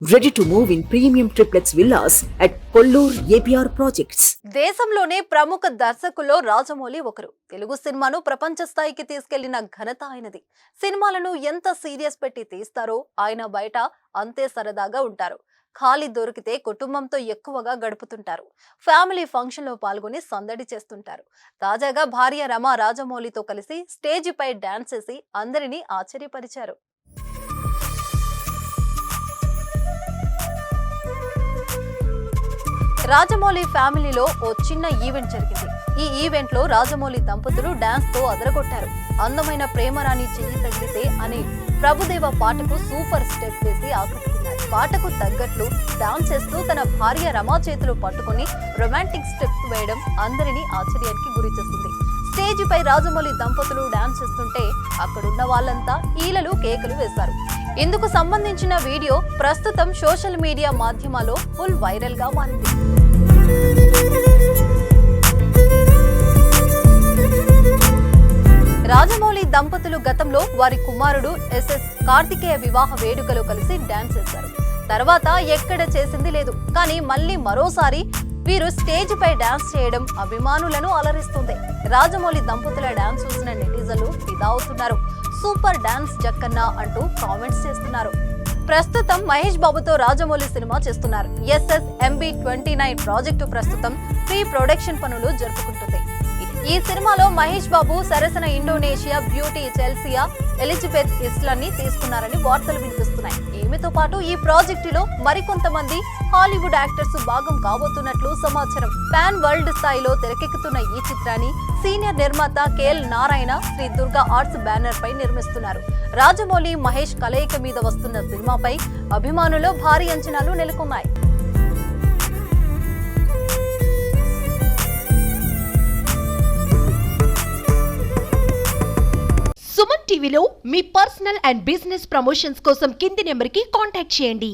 Ready to move in premium triplex villas at Kollur APR Projects. దేశంలోనే ప్రముఖ దర్శకుల్లో రాజమౌళి ఒకరు. తెలుగు సినిమాను ప్రపంచ స్థాయికి తీసుకెళ్లిన ఘనత ఆయనది. సినిమాలను ఎంత సీరియస్ పెట్టి తీస్తారో ఆయన బయట అంతే సరదాగా ఉంటారు. ఖాళీ దొరికితే కుటుంబంతో ఎక్కువగా గడుపుతుంటారు. ఫ్యామిలీ ఫంక్షన్ లో పాల్గొని సందడి చేస్తుంటారు. తాజాగా భార్య రమ రాజమౌళితో కలిసి స్టేజ్ పై డాన్స్ చేసి అందరినీ ఆశ్చర్యపరిచారు. రాజమౌళి ఫ్యామిలీలో ఓ చిన్న ఈవెంట్ జరిగింది. ఈ ఈవెంట్ లో రాజమౌళి దంపతులు డాన్స్ తో అదరగొట్టారు. అందమైన ప్రేమరాణి చెయ్యి తగిలితే అనే ప్రభుదేవ పాటకు సూపర్ స్టెప్ వేసి ఆకట్టుకున్నారు. పాటకు తగ్గట్లు డాన్స్ చేస్తూ తన భార్య రమా చేతులు పట్టుకుని రొమాంటిక్ స్టెప్స్ వేయడం అందరినీ ఆశ్చర్యానికి గురి చేసింది. స్టేజ్ పై రాజమౌళి దంపతులు డాన్స్ చేస్తుంటే అక్కడున్న వాళ్ళంతా ఈలలు కేకలు వేశారు. ఇందుకు సంబంధించిన వీడియో ప్రస్తుతం సోషల్ మీడియా మాధ్యమాల్లో ఫుల్ వైరల్ గా మారింది. రాజమౌళి దంపతులు గతంలో వారి కుమారుడు ఎస్ఎస్ కార్తికేయ వివాహ వేడుకలో కలిసి డాన్స్ చేశారు. తర్వాత ఎక్కడ చేసింది లేదు. కానీ మళ్ళీ మరోసారి వీరు స్టేజ్ పై డాన్స్ చేయడం అభిమానులను అలరిస్తుంది. రాజమౌళి దంపతుల డాన్స్ చూసిన నెటిజన్లు ఫిదా అవుతున్నారు. సూపర్ డాన్స్ జక్కన్న అంటూ కామెంట్స్ చేస్తున్నారు. ప్రస్తుతం మహేష్ బాబుతో రాజమౌళి సినిమా చేస్తున్నారు. SSMB29 ప్రాజెక్టు ప్రస్తుతం ప్రీ ప్రొడక్షన్ పనులు జరుపుకుంటుంది. ఈ సినిమాలో మహేష్ బాబు సరసన ఇండోనేషియా బ్యూటీ చెల్సియా ఎలిజబెత్ ఇస్లాన్ని తీసుకున్నారని వార్తలు వినిపిస్తున్నాయి. ఈమెతో పాటు ఈ ప్రాజెక్టులో మరికొంతమంది హాలీవుడ్ యాక్టర్స్ భాగం కాబోతున్నట్లు సమాచారం. పాన్ వరల్డ్ స్థాయిలో తెరకెక్కుతున్న ఈ చిత్రాన్ని సీనియర్ నిర్మాత KL Narayana Sri Durga arts banner పై నిర్మిస్తున్నారు. రాజమౌళి మహేష్ కలయిక మీద వస్తున్న సినిమాపై అభిమానులు భారీ అంచనాలు నెలకొన్నాయి. సుమన్ టీవీలో మీ పర్సనల్ అండ్ బిజినెస్ ప్రమోషన్స్ కోసం కింది నెంబర్కి కాంటాక్ట్ చేయండి.